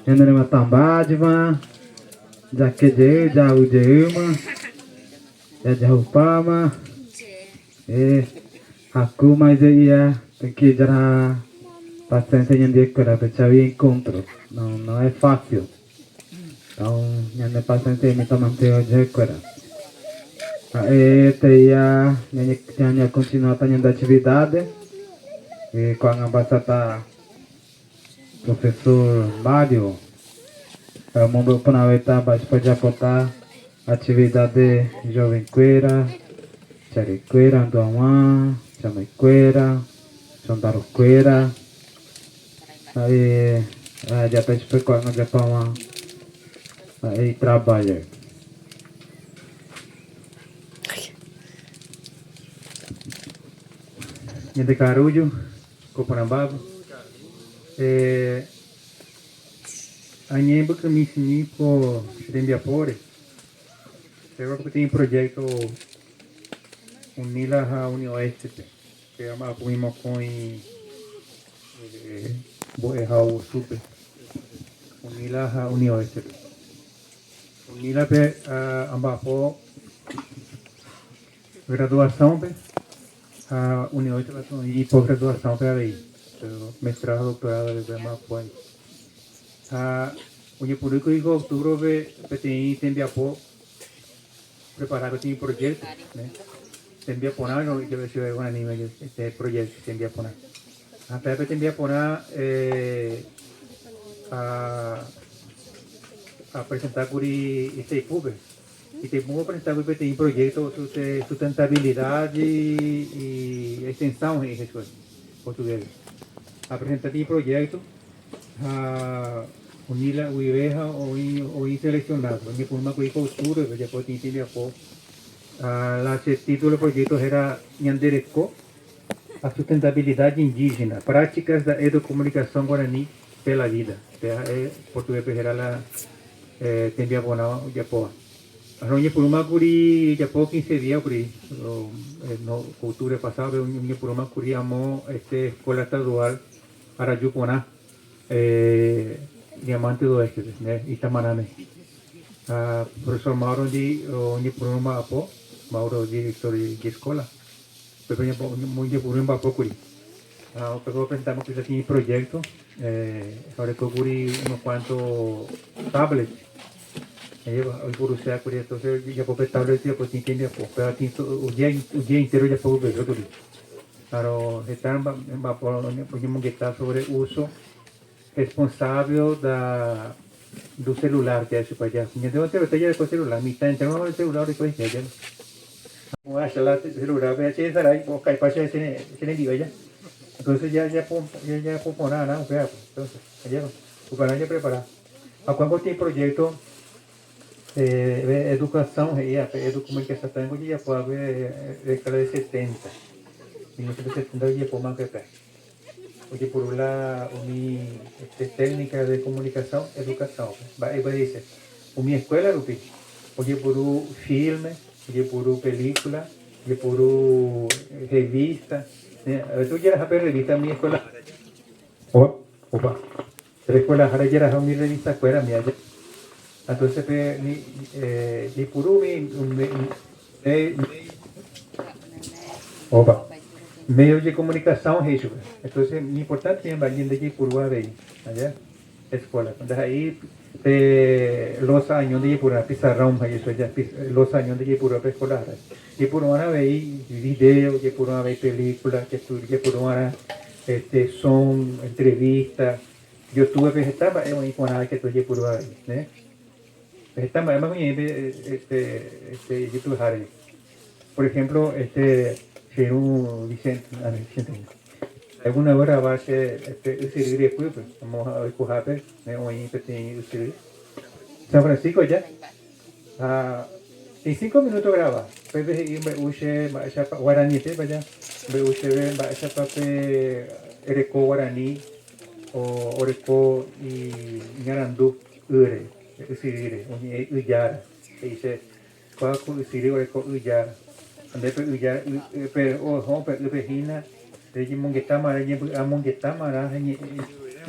Yanere matambadima, jakeje, jaujeuma, jaupama, aku mais ia que já bastante gente para pensar em encontro, não é fácil. Então, gente bastante me tomante hoje agora. Aí teia gente continuar tendo atividade e com a ambassadora professor Mário, mambo panaweta para botar atividade jovem queira, chariqueira, andoamã, chamaqueira, sondaroqueira. Aí já está explicando já para aí trabalha. Gente Carujo, Copanambaba. Anhemba que me ensinou por Rembiapore. Eu tem um projeto Unila a Unioeste, que é uma coisa com Boerral Super. Unila a Unioeste. Unila pe ambapo graduação pe a Unioeste e pós-graduação pe aí. Mestrado, doutorado de Mapuai. Onde por isso que outubro tem Tembiapó preparar tem projeto, né? Tembiapó não que vai ser um anime este projeto Tembiapó. A Pepe Tembiapó a apresentar curi este público e tem como apresentar curi tem projeto de sustentabilidade e extensão em escola português. Apresentar este projeto unila uiveja o selecionado, porque por uma coisa cultura, já pode entender pouco. Lá o título do projeto era Nhandereco, a sustentabilidade indígena, práticas da educomunicação guarani pela vida. É português para lá tem bem bonão Japão. Aonde por uma curi Japão 15 dias por aí, no cultura passada, onde por uma curi amo escola estadual Arajuponá. Diamante do Oeste, né? Itamarane. Professor Mauro onde por uma apo, Mauro diretor de escola. Pepe muito por uma apo curi. O que apresentamos que aqui projeto, agora que curi unos cuantos tablets. Hoy por usar curi, entonces ya por tablet ya por entender apo, pero o dia inteiro já por ver curi. Claro, están podemos estar sobre uso responsável do celular que é isso para já. Então você vai ter depois celular, mitad então o celular depois que já. O acha lá celular vai ser será aí o cai para ser sem diga já. Então já pôr nada não pega. Então já o canal já preparar. A quando tem projeto educação e a educomunicação também já pode ver década de 70. E no 70 já pôr mais que porque por lá técnica de comunicação, educação. Vai dizer, minha escola rupi, porque por filme, porque por película, porque por revista, tu já sabe revista minha escola. Opa, a escola já era minha revista escola minha. Entonces ni por opa. Meio de comunicação rígido. Então, é importante que a gente de Purua veio, allá, escola. Daí, los años de Purua, pizarrão, isso já, los años de Purua escolar. De Purua veio vídeo, de Purua veio película, de Purua som, entrevista. Eu estuve vegetando, é uma iconada que estou de Purua, né? Vegetando, é uma coisa, YouTube, por exemplo, Vicente, alguna hora va a ser usir después, vamos a escoger, hoy tem usir. San Francisco ya, en 5 minutos graba, pues me use guaraní, vaya, me use vaya papel ereco guaraní o oreco y ñarandú ure, usir, uyara, dice, cuál usir oreco uyara. Ande ya pero ojo pero vecina de mongetama de mongetama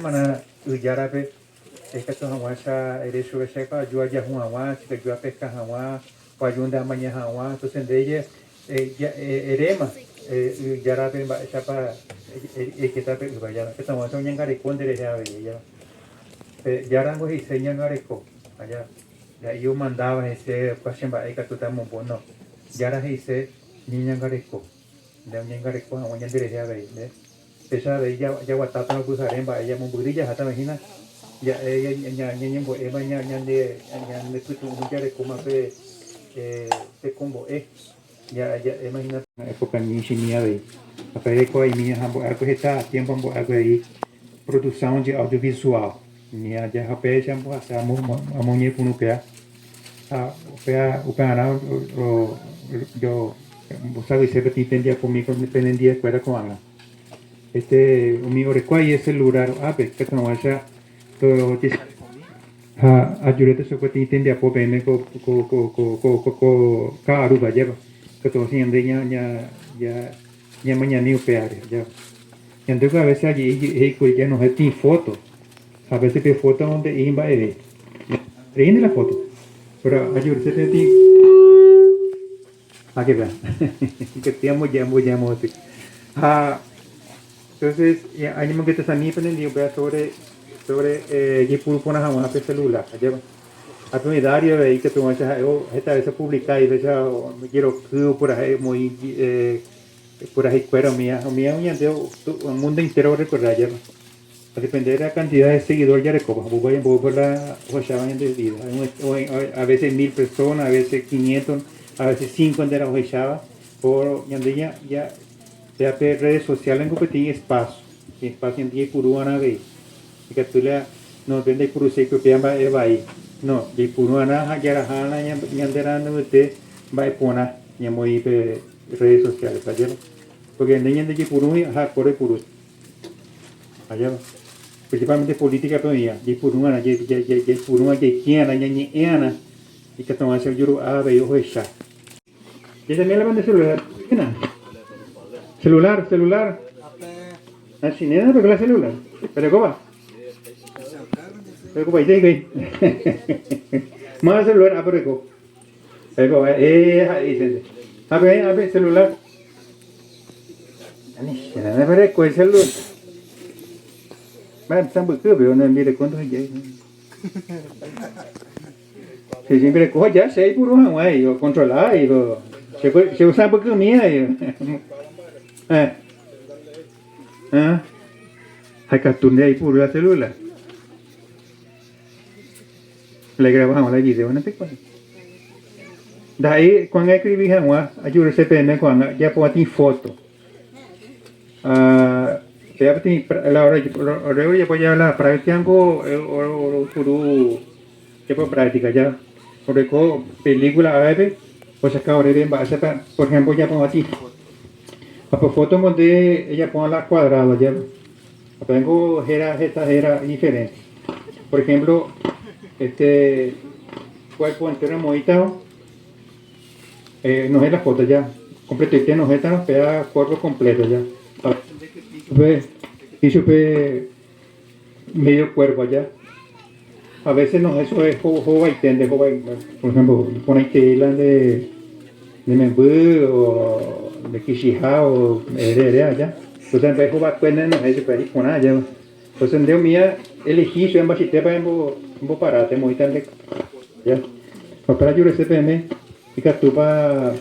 mana Uyarabe, esta hawacha, eres o checa, yo allá un hawa, chica yo a pesca hawa, payunda mañana hawa, entonces de ella, erema, Uyarabe, chapa, que tape, vaya, que estamos en Yangarecón de ya, Yarango y se Yangareco, allá, ya yo mandaba ese, pasión va, que tú estamos bueno, Yara hice, ni Yangareco, de Yangareco, a un Yandere ya, esa de ella, ya guatata no pusaré, va, ella mumburilla, hasta imagina. Ya nya bo eba nya de tu ya de como te combo ya imagina época ni chinia de apa ko ai minha hambo algo está tempo hambo algo aí produção de audiovisual nia já rapé já hambo asa amonye punu pea o canal yo sabe se petit tendia comigo dependia cuera com ela o meu requai esse lugar que não acha ayurete so kuti tende apo peme ko ka aruba ya que todo siendo ya mañana ni upear ya entonces a veces allí ya no hay foto a veces pe foto donde imba tiene la foto pero ayurete te ti aquí va que tiamo ya entonces hay mo que te sani pendiente sobre que pulpona jamás pe celular ya a tu dario de que tu macha esta vez publicar y de hecho quiero que por ahí muy por ahí cuero mía un mundo entero recordar ya a depender de la cantidad de seguidores ya recopa voy por la hojaban de vida a veces 1000 personas a veces 500 a veces 5 de la hojaba por yandeña ya redes sociales en competir espacio en 10 por una vez que tú le no vende por seco que va ahí no de purana hajara yanderana usted va a poner muy redes sociales allá porque niña de puru corre puru allá principalmente política pero ya de purana de quiena ñañeana y que toma hacer yo a ver ojo esa y también la banda celular así nada porque la celular pero cómo Pero como dice que más celular apreco. Pero dice. A ver celular. Ani, ya no me recuerdo celular. Más están buscando pero no mire cuánto hay. Si siempre cojo ya sei por un güey, yo controlar y se usa porque mía yo. Hay que turnar ahí por la celular. Le grabamos la video no te cuento de ahí cuando escribí agua ayuda CPM cuando ya pongo ti foto ya ti la hora ya voy a hablar para el tiempo o puro ya por práctica ya porque con película a ver pues acá ahora bien va a ser por ejemplo ya pongo ti por foto donde ella pone la cuadrada ya tengo era diferente por ejemplo cuerpo entero moitado no es la foto ya completo y no es tan pega cuerpo completo ya y supe medio cuerpo allá a veces no eso es joven por ejemplo pone tela de membú o de Kishija o de allá pues en vez de joven cuenta no es eso poner allá pues en Dios mía elegí su embajite para un parate muy tarde ya para yo CPM y que tú va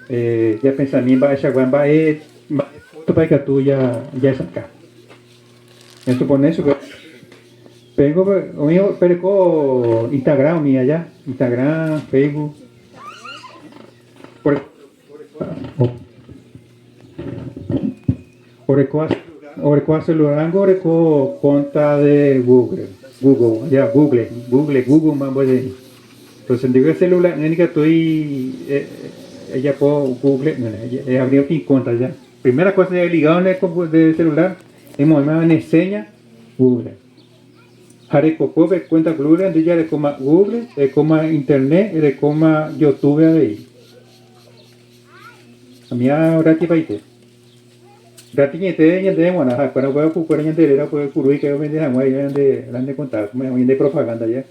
ya pensamiento va esa guamba para que tú ya saca esto pone eso pero Instagram mía ya Instagram Facebook por celular o cuenta de Google más bueno entonces digo celular en que estoy ella por Google ella abrió mi cuenta ya primera cosa que ligado de celular es me enseña Google haré copo cuenta Google de ya de coma Google de coma internet de coma YouTube ahí a mí ahora que va a ir Ratiñete ñende bueno, para poder ocupar ñende era pues curui que vende a muy grande contar, muy de propaganda ya.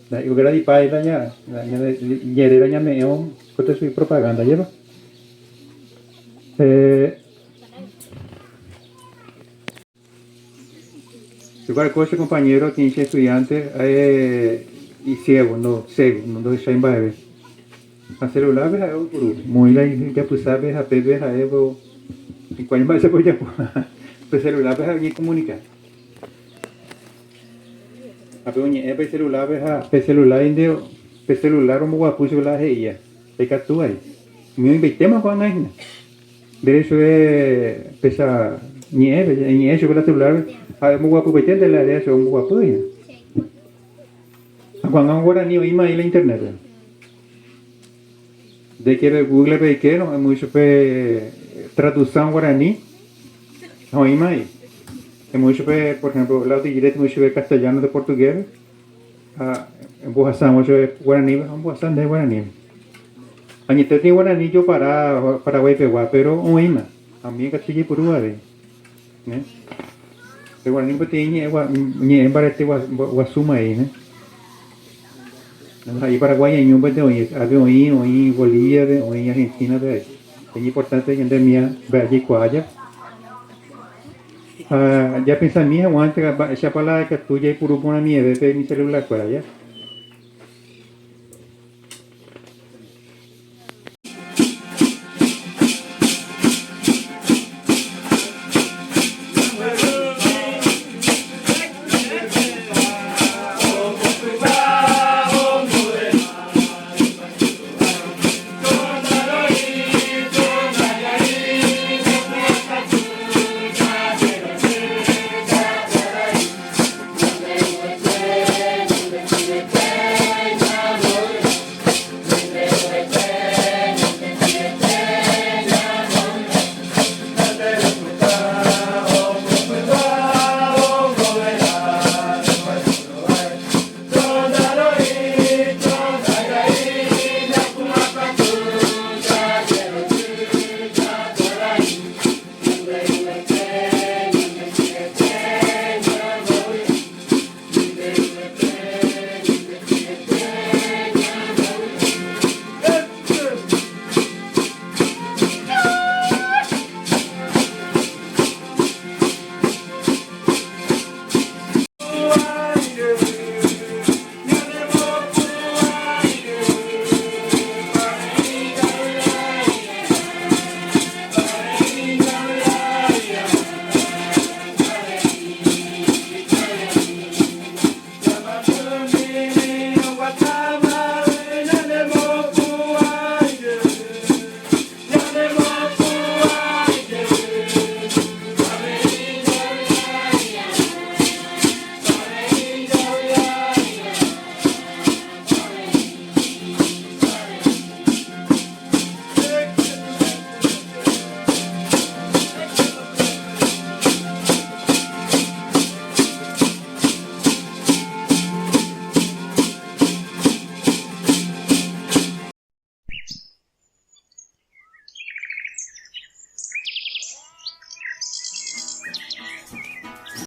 Yo era di paila ya, ñere ya me on, cote su propaganda ya. Eh, igual coche compañero, 15 estudiantes, y ciego, no doy shine baby. A celular ves a guru, muy la ya pues sabes a pepe a evo, y cuál más se puede pues celular ves a ni comunicar. A pe unye pe celular ves a pe celular indio, pe celular mo guapu celular heia. Pe catu aí. Mi invitema con aí. Derecho pesa ni eso con celular, a mo guapu betende la de eso mo guapu ya. Cuando ahora ni oíma ahí la internet. De que Google pe que no mucho pe tradução guarani, oíma aí. É muito bem, por exemplo, lá de direito muito bem castelhano de português, em boa ação muito bem guarani, em boa ação de guarani. A gente tem guarani eu para o IPWA, pero um ima, a minha castilha por uma vez, né? O guarani pode ter em barete o suma aí, né? Aí Paraguai em um pode ter em Bolívia, em Argentina, é importante a gente minha bem quadra. Ya pensamiento antes que esa palabra que tú ya puro pone mi bebé mi celular para allá